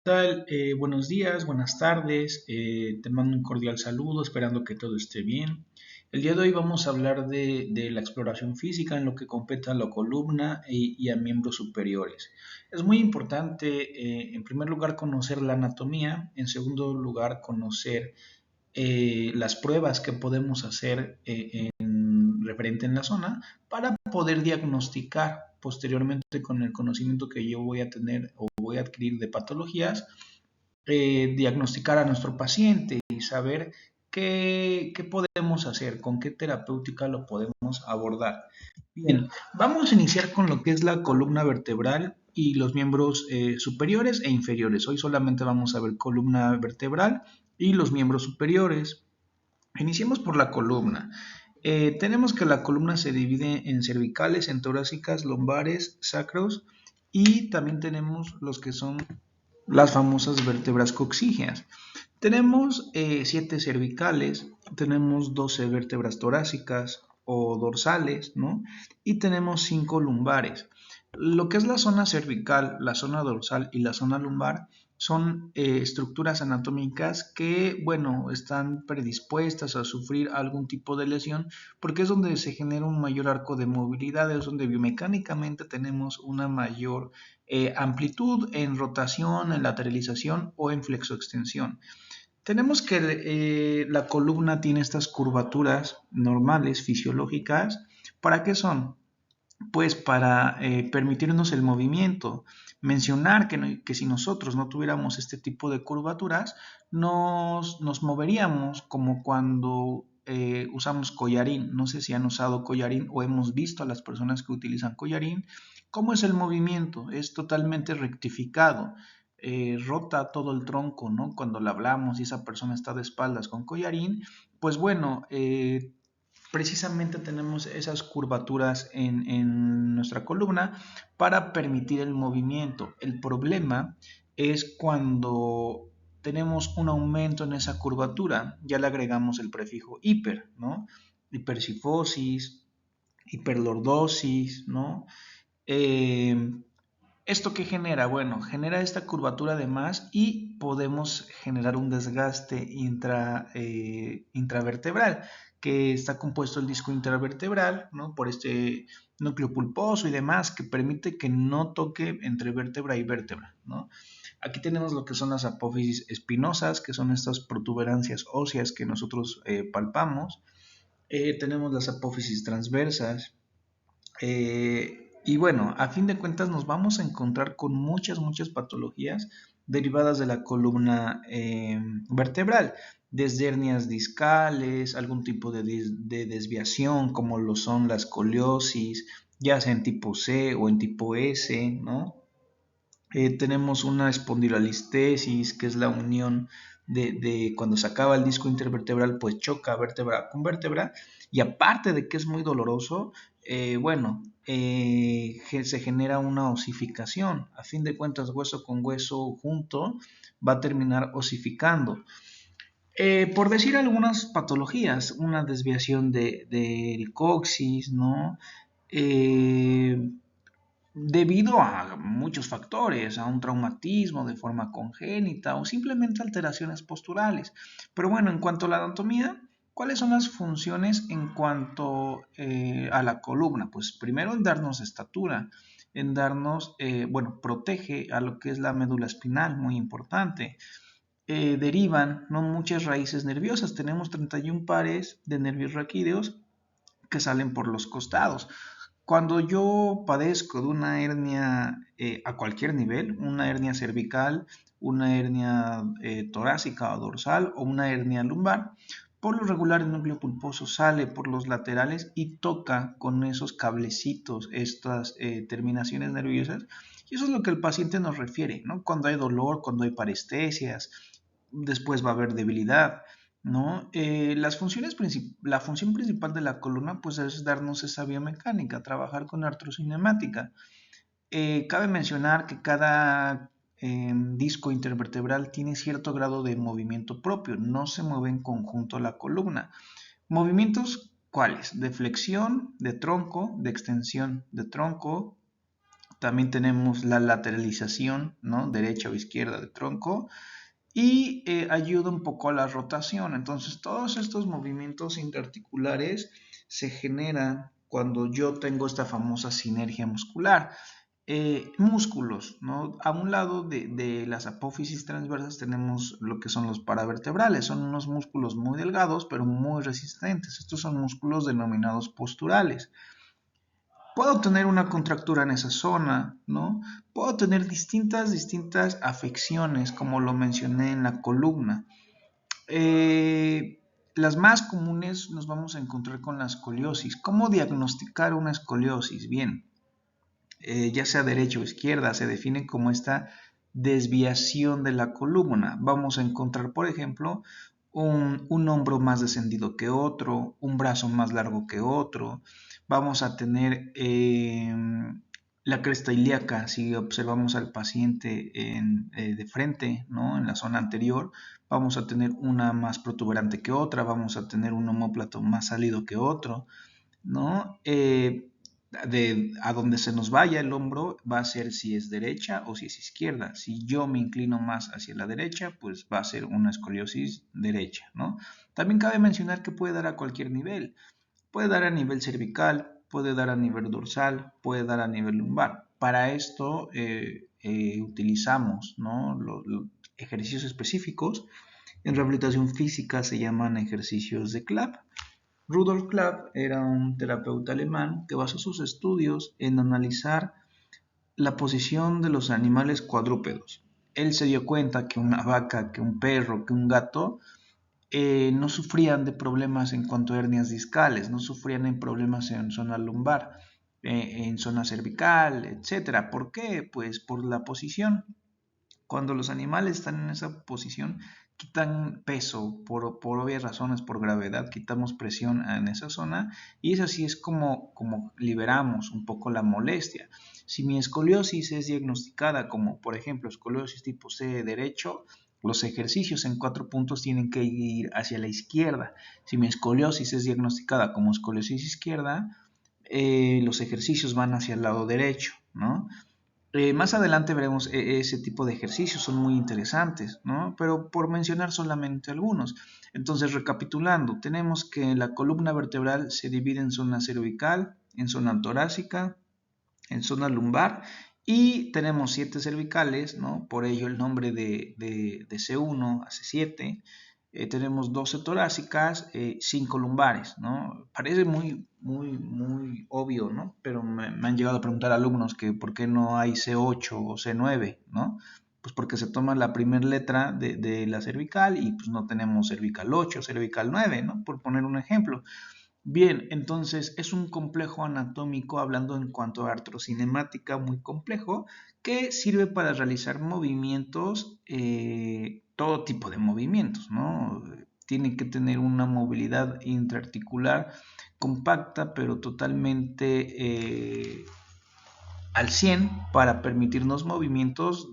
Tal? Buenos días, buenas tardes, te mando un cordial saludo, esperando que todo esté bien. El día de hoy vamos a hablar de la exploración física en lo que compete a la columna y a miembros superiores. Es muy importante, en primer lugar, conocer la anatomía, en segundo lugar, conocer las pruebas que podemos hacer referente en la zona para poder diagnosticar posteriormente con el conocimiento que yo voy a tener o voy a adquirir de patologías, diagnosticar a nuestro paciente y saber qué podemos hacer, con qué terapéutica lo podemos abordar. Bien, vamos a iniciar con lo que es la columna vertebral y los miembros superiores e inferiores. Hoy solamente vamos a ver columna vertebral y los miembros superiores. Iniciemos por la columna. Tenemos que la columna se divide en cervicales, en torácicas, lumbares, sacros y también tenemos los que son las famosas vértebras coxígeas. Tenemos 7 cervicales, tenemos 12 vértebras torácicas o dorsales, ¿no? Y tenemos 5 lumbares. Lo que es la zona cervical, la zona dorsal y la zona lumbar son estructuras anatómicas que, bueno, están predispuestas a sufrir algún tipo de lesión porque es donde se genera un mayor arco de movilidad, es donde biomecánicamente tenemos una mayor amplitud en rotación, en lateralización o en flexoextensión. Tenemos que la columna tiene estas curvaturas normales, fisiológicas. ¿Para qué son? Pues para permitirnos el movimiento. Mencionar que si nosotros no tuviéramos este tipo de curvaturas, nos moveríamos como cuando usamos collarín. No sé si han usado collarín o hemos visto a las personas que utilizan collarín. ¿Cómo es el movimiento? Es totalmente rectificado. Rota todo el tronco, ¿no? Cuando le hablamos y esa persona está de espaldas con collarín, pues bueno, precisamente tenemos esas curvaturas en nuestra columna para permitir el movimiento. El problema es cuando tenemos un aumento en esa curvatura, ya le agregamos el prefijo hiper, ¿no? Hipercifosis, hiperlordosis, ¿no? Eh, ¿Esto qué genera? Bueno, genera esta curvatura de más y podemos generar un desgaste intravertebral, que está compuesto el disco intervertebral, ¿no? Por este núcleo pulposo y demás, que permite que no toque entre vértebra y vértebra, ¿no? Aquí tenemos lo que son las apófisis espinosas, que son estas protuberancias óseas que nosotros palpamos. Tenemos las apófisis transversas, y bueno, a fin de cuentas nos vamos a encontrar con muchas patologías derivadas de la columna vertebral, desde hernias discales, algún tipo de desviación como lo son la escoliosis, ya sea en tipo C o en tipo S, ¿no? Tenemos una espondilolistesis, que es la unión de cuando se acaba el disco intervertebral, pues choca vértebra con vértebra, y aparte de que es muy doloroso, bueno, se genera una osificación. A fin de cuentas, hueso con hueso junto va a terminar osificando. Por decir algunas patologías, una desviación del coxis, ¿no? Eh, Debido a muchos factores, a un traumatismo de forma congénita o simplemente alteraciones posturales. Pero bueno, en cuanto a la anatomía, ¿cuáles son las funciones en cuanto a la columna? Pues primero en darnos estatura, en darnos, bueno, protege a lo que es la médula espinal, muy importante. Derivan, ¿no?, muchas raíces nerviosas. Tenemos 31 pares de nervios raquídeos que salen por los costados. Cuando yo padezco de una hernia a cualquier nivel, una hernia cervical, una hernia torácica o dorsal o una hernia lumbar, por lo regular el núcleo pulposo sale por los laterales y toca con esos cablecitos estas terminaciones nerviosas. Y eso es lo que el paciente nos refiere, ¿no? Cuando hay dolor, cuando hay parestesias, después va a haber debilidad, ¿no? La función principal de la columna pues es darnos esa biomecánica, trabajar con artrocinemática. Cabe mencionar que cada disco intervertebral tiene cierto grado de movimiento propio, no se mueve en conjunto la columna. ¿Movimientos cuáles? De flexión de tronco, de extensión de tronco, También tenemos la lateralización, ¿no? Derecha o izquierda del tronco. Y ayuda un poco a la rotación. Entonces, todos estos movimientos interarticulares se generan cuando yo tengo esta famosa sinergia muscular. Músculos, ¿no? A un lado de las apófisis transversas tenemos lo que son los paravertebrales. Son unos músculos muy delgados, pero muy resistentes. Estos son músculos denominados posturales. Puedo tener una contractura en esa zona, ¿no? Puedo tener distintas afecciones, como lo mencioné en la columna. Las más comunes nos vamos a encontrar con la escoliosis. ¿Cómo diagnosticar una escoliosis? Bien, ya sea derecha o izquierda, se define como esta desviación de la columna. Vamos a encontrar, por ejemplo, un hombro más descendido que otro, un brazo más largo que otro. Vamos a tener la cresta ilíaca, si observamos al paciente de frente, ¿no? En la zona anterior, vamos a tener una más protuberante que otra, vamos a tener un omóplato más salido que otro, ¿no? A donde se nos vaya el hombro va a ser si es derecha o si es izquierda. Si yo me inclino más hacia la derecha, pues va a ser una escoliosis derecha, ¿no? También cabe mencionar que puede dar a cualquier nivel. Puede dar a nivel cervical, puede dar a nivel dorsal, puede dar a nivel lumbar. Para esto utilizamos, ¿no? los ejercicios específicos. En rehabilitación física se llaman ejercicios de Clapp. Rudolf Clapp era un terapeuta alemán que basó sus estudios en analizar la posición de los animales cuadrúpedos. Él se dio cuenta que una vaca, que un perro, que un gato no sufrían de problemas en cuanto a hernias discales, no sufrían en problemas en zona lumbar, en zona cervical, etc. ¿Por qué? Pues por la posición. Cuando los animales están en esa posición, quitan peso por obvias razones, por gravedad, quitamos presión en esa zona y es así es como liberamos un poco la molestia. Si mi escoliosis es diagnosticada como, por ejemplo, escoliosis tipo C derecho, los ejercicios en 4 puntos tienen que ir hacia la izquierda. Si mi escoliosis es diagnosticada como escoliosis izquierda, los ejercicios van hacia el lado derecho, ¿no? Más adelante veremos ese tipo de ejercicios, son muy interesantes, ¿no? Pero por mencionar solamente algunos. Entonces, recapitulando, tenemos que la columna vertebral se divide en zona cervical, en zona torácica, en zona lumbar y tenemos 7 cervicales, ¿no? Por ello el nombre de C1 a C7. Tenemos 12 torácicas, 5 lumbares, ¿no? Parece muy obvio, ¿no? Pero me han llegado a preguntar alumnos que por qué no hay C8 o C9, ¿no? Pues porque se toma la primera letra de la cervical y pues no tenemos cervical 8, cervical 9, ¿no? Por poner un ejemplo. Bien, entonces es un complejo anatómico, hablando en cuanto a artrocinemática, muy complejo, que sirve para realizar movimientos, todo tipo de movimientos, ¿no? Tiene que tener una movilidad intraarticular compacta, pero totalmente al 100 para permitirnos movimientos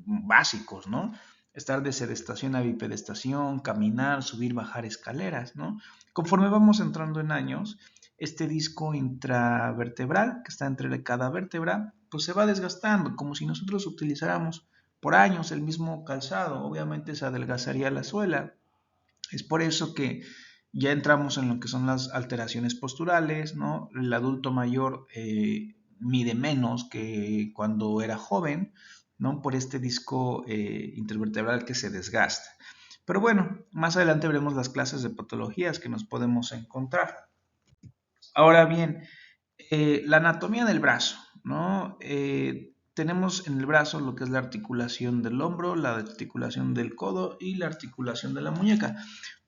básicos, ¿no? Estar de sedestación a bipedestación, caminar, subir, bajar escaleras, ¿no? Conforme vamos entrando en años, este disco intravertebral que está entre cada vértebra, pues se va desgastando, como si nosotros utilizáramos por años el mismo calzado. Obviamente se adelgazaría la suela. Es por eso que ya entramos en lo que son las alteraciones posturales, ¿no? El adulto mayor mide menos que cuando era joven, ¿no? Por este disco intervertebral que se desgasta. Pero bueno, más adelante veremos las clases de patologías que nos podemos encontrar. Ahora bien, la anatomía del brazo, ¿no? Tenemos en el brazo lo que es la articulación del hombro, la articulación del codo y la articulación de la muñeca.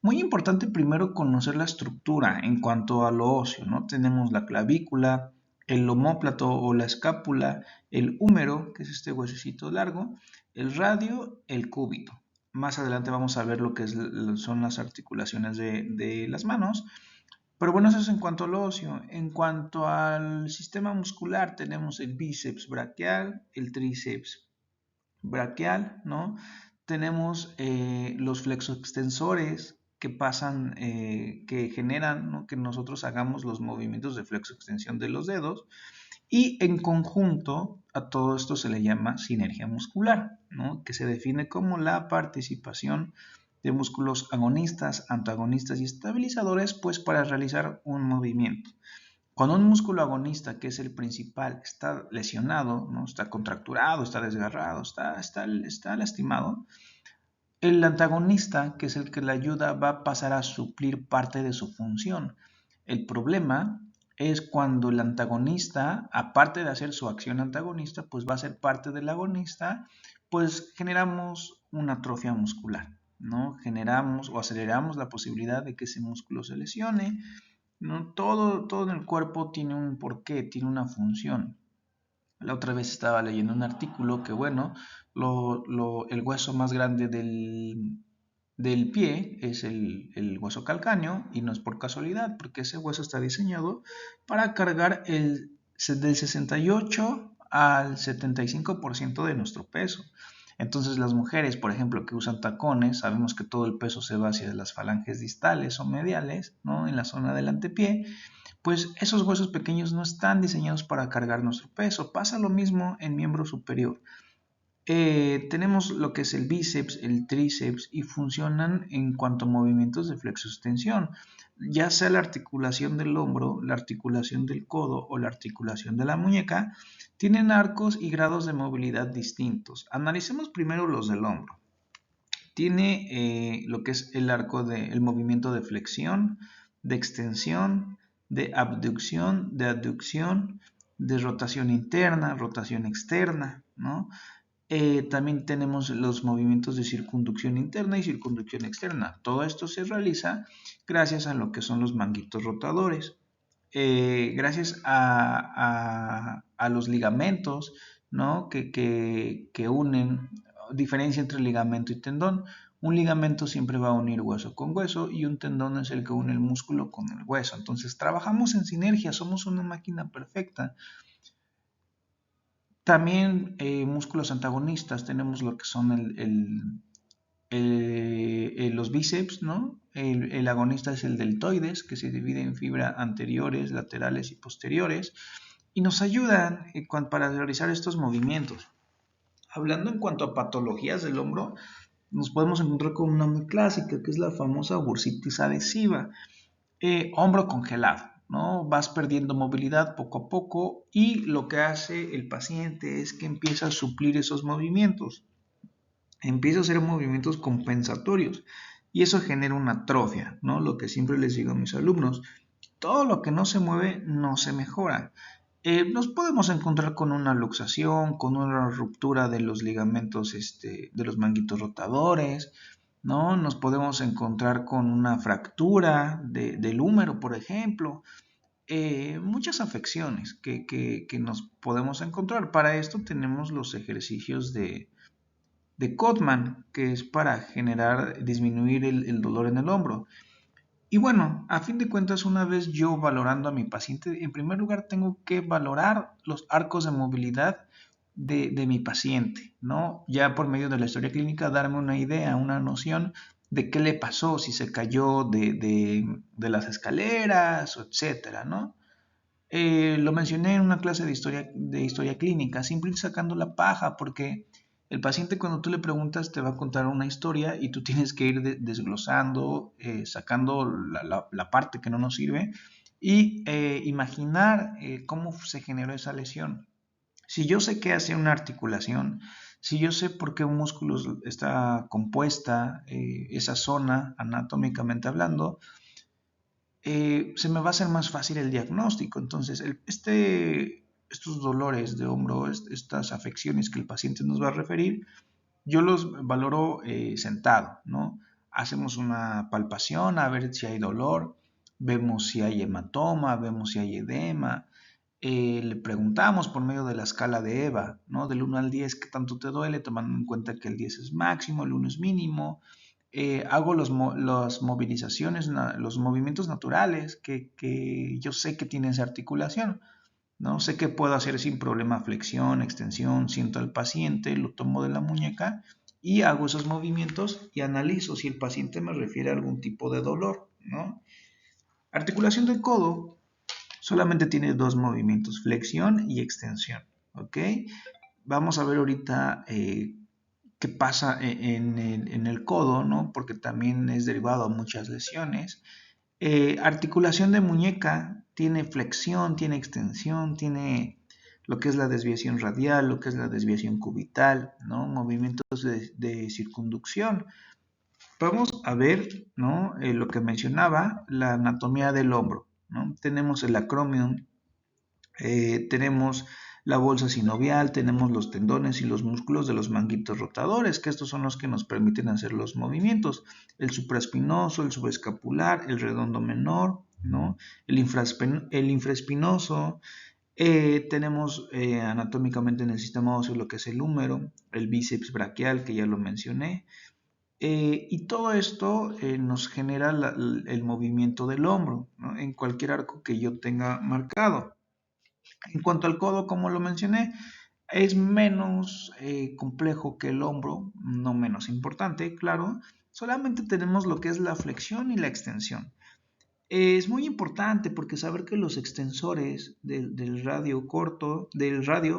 Muy importante primero conocer la estructura en cuanto a lo óseo, ¿no? Tenemos la clavícula, el omóplato o la escápula, el húmero, que es este huesecito largo, el radio, el cúbito. Más adelante vamos a ver lo que son las articulaciones de las manos. Pero bueno, eso es en cuanto al óseo. En cuanto al sistema muscular, tenemos el bíceps braquial, el tríceps braquial, ¿no? Tenemos los flexoextensores que pasan, que generan, ¿no? Que nosotros hagamos los movimientos de flexoextensión de los dedos. Y en conjunto a todo esto se le llama sinergia muscular, ¿no? Que se define como la participación de músculos agonistas, antagonistas y estabilizadores, pues para realizar un movimiento. Cuando un músculo agonista, que es el principal, está lesionado, ¿no? Está contracturado, está desgarrado, está lastimado, el antagonista, que es el que le ayuda, va a pasar a suplir parte de su función. El problema es cuando el antagonista, aparte de hacer su acción antagonista, pues va a ser parte del agonista, pues generamos una atrofia muscular, ¿no? Generamos o aceleramos la posibilidad de que ese músculo se lesione, ¿no? Todo en el cuerpo tiene un porqué, tiene una función. La otra vez estaba leyendo un artículo que, bueno, el hueso más grande del pie es el hueso calcáneo, y no es por casualidad, porque ese hueso está diseñado para cargar del 68 al 75% de nuestro peso. Entonces las mujeres, por ejemplo, que usan tacones, sabemos que todo el peso se va hacia las falanges distales o mediales, ¿no? En la zona del antepié, pues esos huesos pequeños no están diseñados para cargar nuestro peso. Pasa lo mismo en miembro superior. Tenemos lo que es el bíceps, el tríceps, y funcionan en cuanto a movimientos de flexo-extensión, ya sea la articulación del hombro, la articulación del codo o la articulación de la muñeca, tienen arcos y grados de movilidad distintos. Analicemos primero los del hombro. Tiene lo que es el arco del movimiento de flexión, de extensión, de abducción, de aducción, de rotación interna, rotación externa, ¿no? También tenemos los movimientos de circunducción interna y circunducción externa. Todo esto se realiza gracias a lo que son los manguitos rotadores. Gracias a los ligamentos, ¿no? que unen, diferencia entre ligamento y tendón. Un ligamento siempre va a unir hueso con hueso, y un tendón es el que une el músculo con el hueso. Entonces trabajamos en sinergia, somos una máquina perfecta. También músculos antagonistas, tenemos lo que son los bíceps, ¿no? El agonista es el deltoides, que se divide en fibras anteriores, laterales y posteriores, y nos ayudan para realizar estos movimientos. Hablando en cuanto a patologías del hombro, nos podemos encontrar con una muy clásica, que es la famosa bursitis adhesiva. Hombro congelado, ¿no? Vas perdiendo movilidad poco a poco, y lo que hace el paciente es que empieza a suplir esos movimientos. Empieza a hacer movimientos compensatorios, y eso genera una atrofia, ¿no? Lo que siempre les digo a mis alumnos: todo lo que no se mueve no se mejora. Nos podemos encontrar con una luxación, con una ruptura de los ligamentos, de los manguitos rotadores, ¿no? Nos podemos encontrar con una fractura del húmero, por ejemplo. Muchas afecciones que nos podemos encontrar. Para esto tenemos los ejercicios de Codman, que es para disminuir el dolor en el hombro. Y bueno, a fin de cuentas, una vez yo valorando a mi paciente, en primer lugar tengo que valorar los arcos de movilidad de mi paciente, ¿no? Ya por medio de la historia clínica, darme una idea, una noción de qué le pasó, si se cayó de las escaleras, etcétera, ¿no? Lo mencioné en una clase de historia clínica, siempre ir sacando la paja, porque el paciente, cuando tú le preguntas, te va a contar una historia, y tú tienes que ir desglosando, sacando la parte que no nos sirve, y imaginar cómo se generó esa lesión. Si yo sé qué hace una articulación, si yo sé por qué un músculo está compuesta, esa zona anatómicamente hablando, se me va a hacer más fácil el diagnóstico. Entonces, estos dolores de hombro, estas afecciones que el paciente nos va a referir, yo los valoro sentado, ¿no? Hacemos una palpación a ver si hay dolor, vemos si hay hematoma, vemos si hay edema. Le preguntamos por medio de la escala de EVA, ¿no? Del 1 al 10, ¿qué tanto te duele? Tomando en cuenta que el 10 es máximo, el 1 es mínimo. Hago las movilizaciones, los movimientos naturales que yo sé que tiene esa articulación, ¿no? Sé que puedo hacer sin problema flexión, extensión, siento al paciente, lo tomo de la muñeca y hago esos movimientos, y analizo si el paciente me refiere a algún tipo de dolor, ¿no? Articulación del codo solamente tiene dos movimientos: flexión y extensión. ¿ok? Vamos a ver ahorita qué pasa en el codo, ¿no? Porque también es derivado a muchas lesiones. Articulación de muñeca, tiene flexión, tiene extensión, tiene lo que es la desviación radial, lo que es la desviación cubital, ¿no? Movimientos de circunducción. Vamos a ver, ¿no? Lo que mencionaba, la anatomía del hombro, ¿no? Tenemos el acromion, tenemos la bolsa sinovial, tenemos los tendones y los músculos de los manguitos rotadores, que estos son los que nos permiten hacer los movimientos. El supraespinoso, el subescapular, el redondo menor, ¿no? El infraespinoso. Tenemos anatómicamente en el sistema óseo lo que es el húmero, el bíceps braquial, que ya lo mencioné. Y todo esto nos genera el movimiento del hombro, ¿no? En cualquier arco que yo tenga marcado. En cuanto al codo, como lo mencioné, es menos complejo que el hombro, no menos importante, claro. Solamente tenemos lo que es la flexión y la extensión. Es muy importante porque saber que los extensores del radio,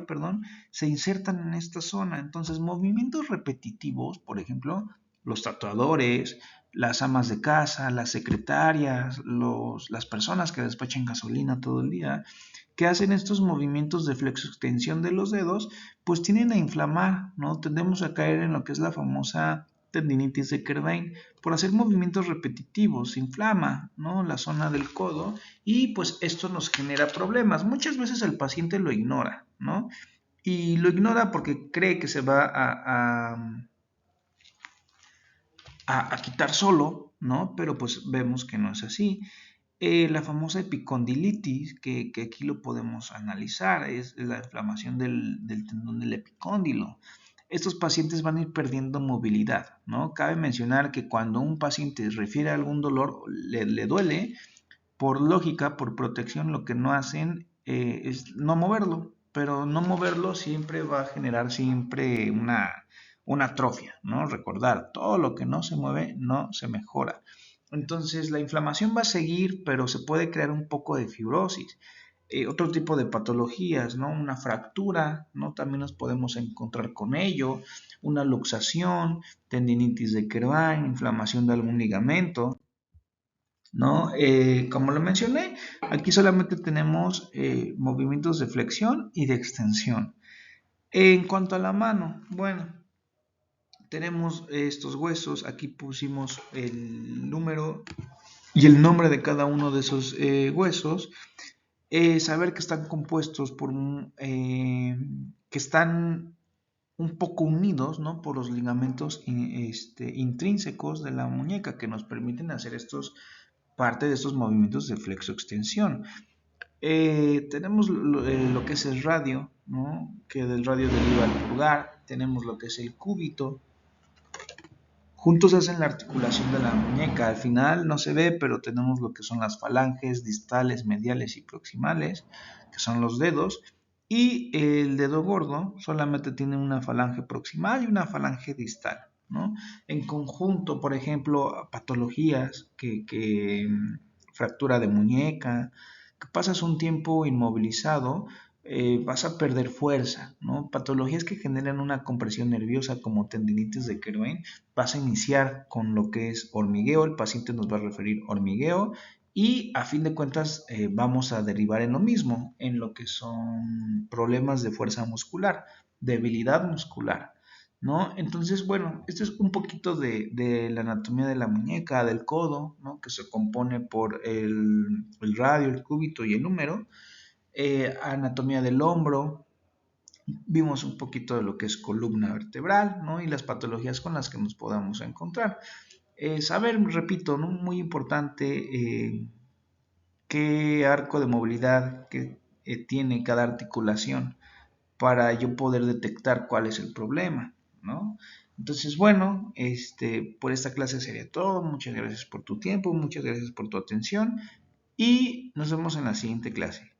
perdón, se insertan en esta zona. Entonces, movimientos repetitivos, por ejemplo, los tatuadores, las amas de casa, las secretarias, las personas que despachan gasolina todo el día, que hacen estos movimientos de flexo-extensión de los dedos, pues tienden a inflamar, ¿no? Tendemos a caer en lo que es la famosa tendinitis de Kerbein. Por hacer movimientos repetitivos, se inflama, ¿no? La zona del codo y pues esto nos genera problemas. Muchas veces el paciente lo ignora, ¿no? Y lo ignora porque cree que se va a quitar solo, ¿no? Pero pues vemos que no es así. La famosa epicondilitis, que aquí lo podemos analizar, es la inflamación del tendón del epicóndilo. Estos pacientes van a ir perdiendo movilidad, ¿no? Cabe mencionar que cuando un paciente refiere a algún dolor, le duele, por lógica, por protección, lo que no hacen es no moverlo, pero no moverlo siempre va a generar siempre una atrofia, ¿no? Recordar, todo lo que no se mueve no se mejora. Entonces la inflamación va a seguir, pero se puede crear un poco de fibrosis. Otro tipo de patologías, ¿no? Una fractura, ¿no? También nos podemos encontrar con ello. Una luxación, tendinitis de Kerbein, inflamación de algún ligamento, ¿no? Como lo mencioné, aquí solamente tenemos movimientos de flexión y de extensión. En cuanto a la mano, bueno, tenemos estos huesos, aquí pusimos el número y el nombre de cada uno de esos huesos. Saber que están compuestos que están un poco unidos, ¿no? Por los ligamentos intrínsecos de la muñeca que nos permiten hacer parte de estos movimientos de flexo-extensión. Tenemos lo que es el radio, ¿no? Que del radio deriva el pulgar. Tenemos lo que es el cúbito. Juntos hacen la articulación de la muñeca. Al final no se ve, pero tenemos lo que son las falanges distales, mediales y proximales, que son los dedos. Y el dedo gordo solamente tiene una falange proximal y una falange distal, ¿no? En conjunto, por ejemplo, patologías fractura de muñeca, que pasas un tiempo inmovilizado, vas a perder fuerza, ¿no? Patologías que generan una compresión nerviosa como tendinitis de Kerbein, vas a iniciar con lo que es hormigueo, el paciente nos va a referir hormigueo y a fin de cuentas vamos a derivar en lo mismo, en lo que son problemas de fuerza muscular, debilidad muscular, ¿no? Entonces, bueno, esto es un poquito de la anatomía de la muñeca, del codo, ¿no? Que se compone por el radio, el cúbito y el húmero. Anatomía del hombro, vimos un poquito de lo que es columna vertebral, ¿no? Y las patologías con las que nos podamos encontrar. Saber, repito, ¿no? Muy importante qué arco de movilidad que tiene cada articulación para yo poder detectar cuál es el problema, ¿no? Entonces, bueno, por esta clase sería todo. Muchas gracias por tu tiempo, muchas gracias por tu atención y nos vemos en la siguiente clase.